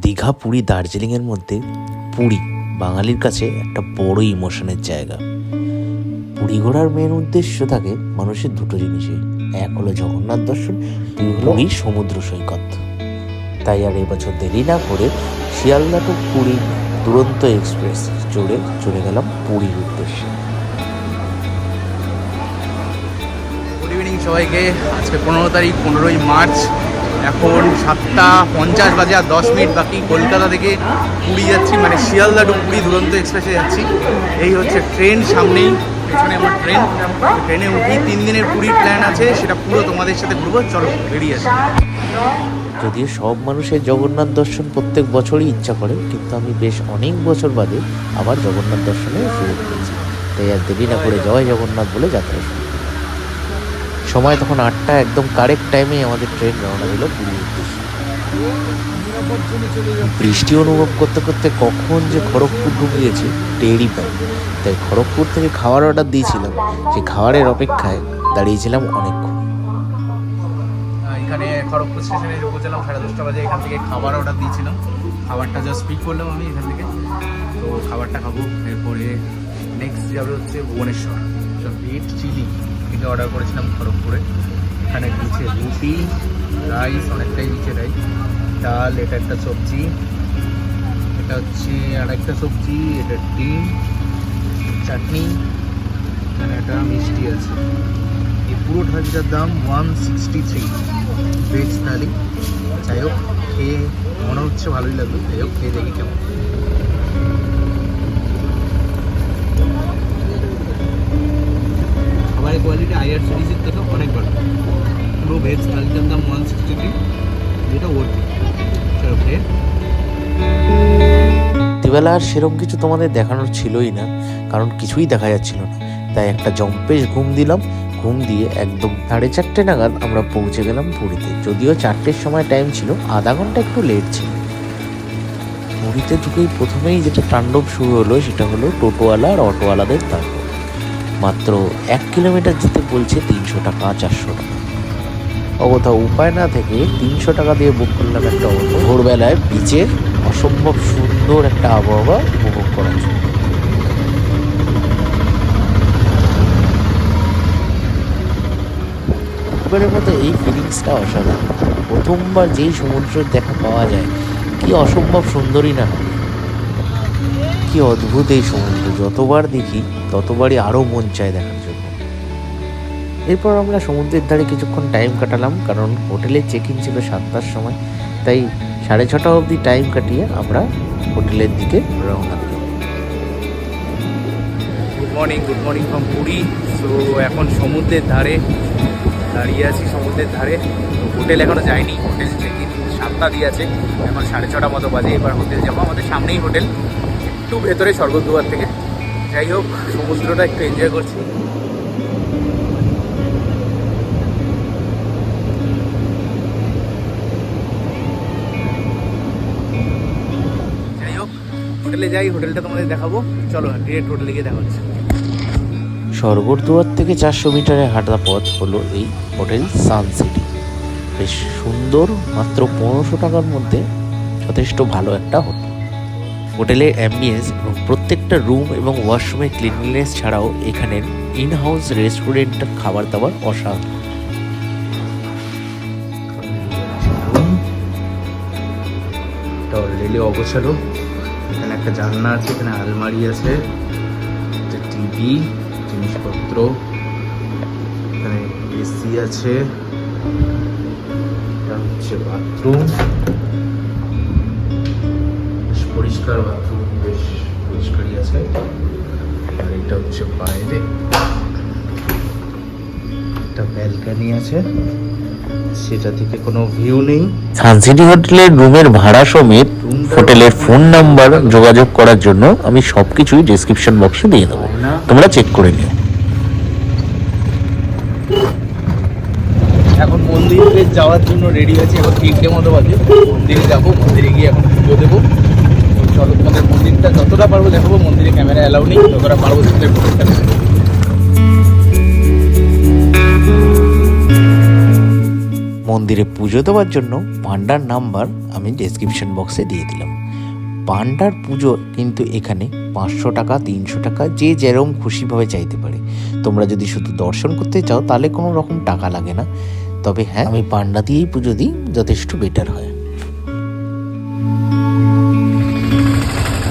দীঘা, পুরী, দার্জিলিংয়ের মধ্যে পুরী বাঙালির কাছে একটা বড় ইমোশনের জায়গা। পুরী ঘোরার মেন উদ্দেশ্য থাকে মানুষের দুটো জিনিসই, এক হলো জগন্নাথ দর্শন, দুই হলো পুরীর সমুদ্র সৈকত। তাই আর এবছর দেরি না করে শিয়ালদা টু পুরী দুরন্ত এক্সপ্রেস চলে গেলাম পুরীর উদ্দেশ্যে। গুড ইভিনিং সবাইকে। আজকে 15 তারিখ, 15ই মার্চ। এখন 7:50 বাজে আর 10 মিনিট বাকি। কলকাতা থেকে পুরী যাচ্ছি, মানে শিয়ালদা টু পুরী দুরন্ত এক্সপ্রেসে যাচ্ছি। এই হচ্ছে ট্রেন, সামনেই পেছনে আমার ট্রেনে উঠি। 3 দিনের পুরীর প্ল্যান আছে, সেটা পুরো তোমাদের সাথে ঘুরবো। চলো রেডি আছে। যদিও সব মানুষের জগন্নাথ দর্শন প্রত্যেক বছরই ইচ্ছা করে, কিন্তু আমি বেশ অনেক বছর বাদে আবার জগন্নাথ দর্শনের সুযোগ পেয়েছি। তাই আর দেরি না করে জয় জগন্নাথ বলে যাত্রা শুরু। সময় তখন 8টা, একদম কারেক্ট টাইমে আমাদের ট্রেন রওনা দিল পুরীর উদ্দেশ্যে। বৃষ্টি অনুভব করতে করতে কখন যে খড়গপুর ঢুকিয়েছি টেরই পাই। তাই খড়গপুর থেকে খাবার অর্ডার দিয়েছিলাম, সেই খাবারের অপেক্ষায় দাঁড়িয়েছিলাম অনেকক্ষণ। এখানে খড়গপুর স্টেশনে পৌঁছালাম 10:30 বাজে। এখান থেকে খাবার অর্ডার দিয়েছিলাম, খাবারটা জাস্ট পিক করলাম আমি এখান থেকে। তো খাবারটা খাবো, এরপরে নেক্সট যাবে হচ্ছে ভুবনেশ্বর। বিট চিলি থেকে অর্ডার করেছিলাম খড়গপুরে। এখানে দিচ্ছে রুটি, রাইস, অনেকটাই দিচ্ছে রাইস, ডাল, এটা একটা সবজি, এটা হচ্ছে আর একটা সবজি, এটা ডিম, চাটনি, এখানে একটা মিষ্টি আছে। এই পুরো থালিটার দাম 163 ভেজ থালি। যাই হোক, খেয়ে মনে হচ্ছে ভালোই লাগবে। যাই হোক, খেয়ে দেখি কেমন। খাবারের কোয়ালিটি IRCTC থেকে অনেক ভালো। পুরো ভেজ থালিটার দাম 163, যেটা ওর্থ। চলো খেয়ে। রাত্রিবেলা আর সেরকম কিছু তোমাদের দেখানোর ছিলই না, কারণ কিছুই দেখা যাচ্ছিল না। তাই একটা জম্পেশ ঘুম দিলাম। ঘুম দিয়ে একদম 4:30 নাগাদ আমরা পৌঁছে গেলাম পুরীতে। যদিও 4টের সময় টাইম ছিল, আধা ঘন্টা একটু লেট ছিল। পুরীতে ঢুকেই প্রথমেই যেটা তাণ্ডব শুরু হলো সেটা হলো টোটোওয়ালা আর অটোওয়ালাদের তাণ্ডব। মাত্র 1 কিলোমিটার যেতে বলছে 300 টাকা, 400 টাকা। অগথা উপায় না থেকে 300 টাকা দিয়ে বুক করলাম একটা অটো, ভোরবেলায় বিচের অসম্ভব সুন্দর একটা আবহাওয়া উপভোগ করার জন্য। এবারের মতো এই ফিলিংসটা অসাধারণ। প্রথমবার যেই সমুদ্রের দেখা পাওয়া যায়, কি অসম্ভব সুন্দরই না, কি অদ্ভুত এই সমুদ্র। যতবার দেখি ততবারই আরও মন চায় দেখার জন্য। এরপর আমরা সমুদ্রের ধারে কিছুক্ষণ টাইম কাটালাম, কারণ হোটেলে চেক ইন ছিল 7টার সময়। তাই 6:30 অবধি টাইম কাটিয়ে আমরা হোটেলের দিকে রওনা দিলাম। Good morning from Puri. So এখন সমুদ্রের ধারে দাঁড়িয়ে আছি, সমুদ্রের ধারে। হোটেল এখনো যায়নি, হোটেল চেক ইন 7টা দিয়ে আছে, এখন 6:30 মতো বাজে। এবার হোটেল যাবো, আমাদের সামনেই হোটেল, একটু ভেতরে স্বর্গদ্বার থেকে। যাই হোক, সমুদ্রটা একটু এনজয় করছি। যাই হোক, হোটেলে যাই, হোটেলটা তোমাদের দেখাবো। চলো ডিরেক্ট হোটেলে গিয়ে দেখা হচ্ছে। স্বর্গদ্বার থেকে 400 মিটারের হাঁটা পথ হলো এই হোটেল সানসিটি। বেশ সুন্দর, মাত্র 1500 টাকার মধ্যে যথেষ্ট ভালো একটা হোটেল। হোটেলের অ্যাম্বিয়েন্স এবং প্রত্যেকটা রুম এবং ওয়াশরুমের ক্লিনলিনেস ছাড়াও এখানের ইন হাউস রেস্টুরেন্টের খাবার দাবার অসাধারণ। অলরেডি অগোছালো। এখানে একটা জানলা আছে, এখানে আলমারি আছে, একটা টিভি, জিনিসপত্র, এখানে এসি আছে, এটা হচ্ছে বাথরুম, বেশ পরিষ্কার বাথরুম, বেশ পরিষ্কারই আছে। আর এটা হচ্ছে বাইরে একটা ব্যালকনি আছে, সেটা থেকে কোনো ভিউ নেই। সানসিটি হোটেলের রুমের ভাড়া সমেত হোটেলের ফোন নাম্বার যোগাযোগ করার জন্য আমি সবকিছুই ডেসক্রিপশন বক্সে দিয়ে দেবো, তোমরা চেক করে নিও। এখন মন্দিরে যাওয়ার জন্য রেডি হয়েছে। এখন 3টে মতো বাজে, মন্দিরে যাবো। মন্দিরে গিয়ে এখন পুজো দেবো। চলো তোমাদের মন্দিরটা যতটা পারবো দেখাবো। মন্দিরে ক্যামেরা অ্যালাউ নেই, যতটা পারবো তোমাদের মন্দিরটা দেখাবো। মন্দিরে পুজো দেওয়ার জন্য পান্ডার নাম্বার আমি ডেসক্রিপশন বক্সে দিয়ে দিলাম। পান্ডার পুজো কিন্তু এখানে 500 টাকা, 300 টাকা, যে যেরকম খুশিভাবে চাইতে পারে। তোমরা যদি শুধু দর্শন করতে চাও তাহলে কোনো রকম টাকা লাগে না। তবে হ্যাঁ, আমি পান্ডা দিয়েই পুজো দিই, যথেষ্ট বেটার হয়।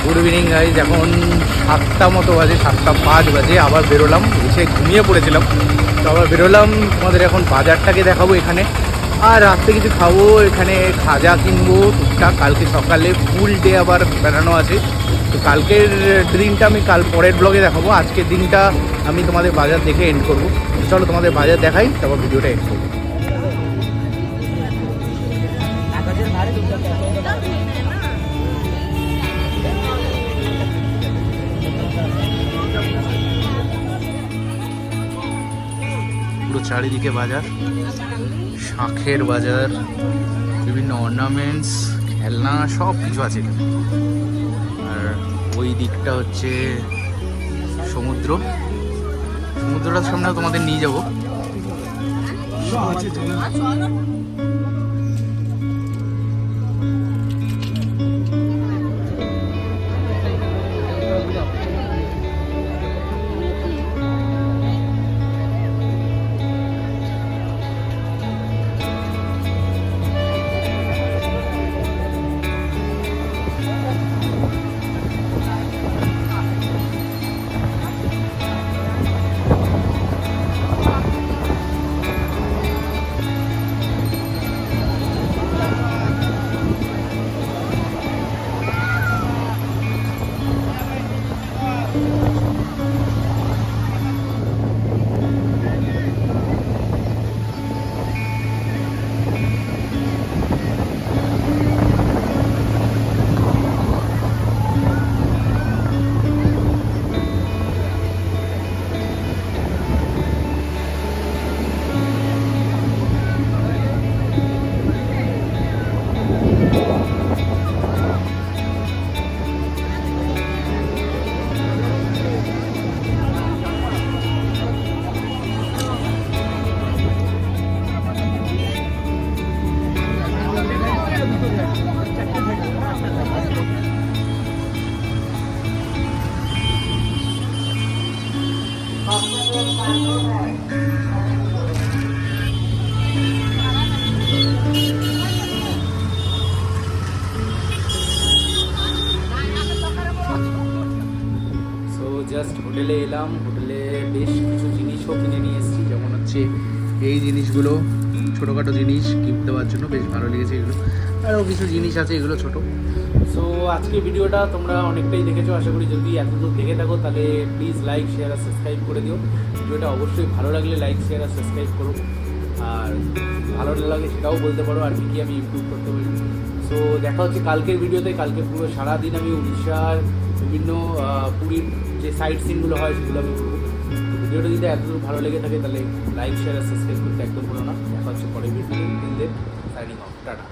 গুড ইভিনিং গাইজ, এখন 7টা মতো বাজে, 7:05 বাজে। আবার বেরোলাম, এসে ঘুমিয়ে পড়েছিলাম, তো আবার বেরোলাম। তোমাদের এখন বাজারটাকে দেখাবো এখানে, আর রাত্রে কিছু খাবো। এখানে খাজা কিনবো টুকটাক। কালকে সকালে ফুল ডে আবার বেড়ানো আছে, তো কালকের দিনটা আমি পরের ব্লগে দেখাবো। আজকের দিনটা আমি তোমাদের বাজার দেখে এন্ড করবো। চলো তোমাদের বাজার দেখাই, তারপর ভিডিওটা এন্ড করবো। পুরো চারিদিকে বাজার, শাঁখের বাজার, বিভিন্ন অর্নামেন্টস, খেলনা, সব কিছু আছে এখানে। আর ওই দিকটা হচ্ছে সমুদ্রটার সামনে তোমাদের নিয়ে যাবো। জাস্ট হোটেলে এলাম, হোটেলে বেশ কিছু জিনিসও কিনে নিয়ে এসেছি। যেমন হচ্ছে এই জিনিসগুলো, ছোটোখাটো জিনিস গিফট দেওয়ার জন্য, বেশ ভালো লেগেছে এগুলো। আরও কিছু জিনিস আছে, এগুলো ছোটো। সো আজকে ভিডিওটা তোমরা অনেকটাই দেখেছো, আশা করি। যদি এতদূর দেখে থাকো তাহলে প্লিজ লাইক, শেয়ার আর সাবস্ক্রাইব করে দিও। ভিডিওটা অবশ্যই ভালো লাগলে লাইক, শেয়ার আর সাবস্ক্রাইব করো। আর ভালো না লাগে সেটাও বলতে পারো আর কি আমি ইমপ্রুভ করতে পারি। সো দেখা হচ্ছে কালকের ভিডিওতে। কালকে পুরো সারাদিন আমি উড়িষ্যার বিভিন্ন পুরীর যে সাইট সিনগুলো হয় সেগুলো আমি করবো। ভিডিওটা যদি এতদূর ভালো লেগে থাকে তাহলে লাইক, শেয়ার আর সাবস্ক্রাইব করতে একদম ভুলো না। দেখা হচ্ছে পরের ভিডিওতে। Signing off, tata.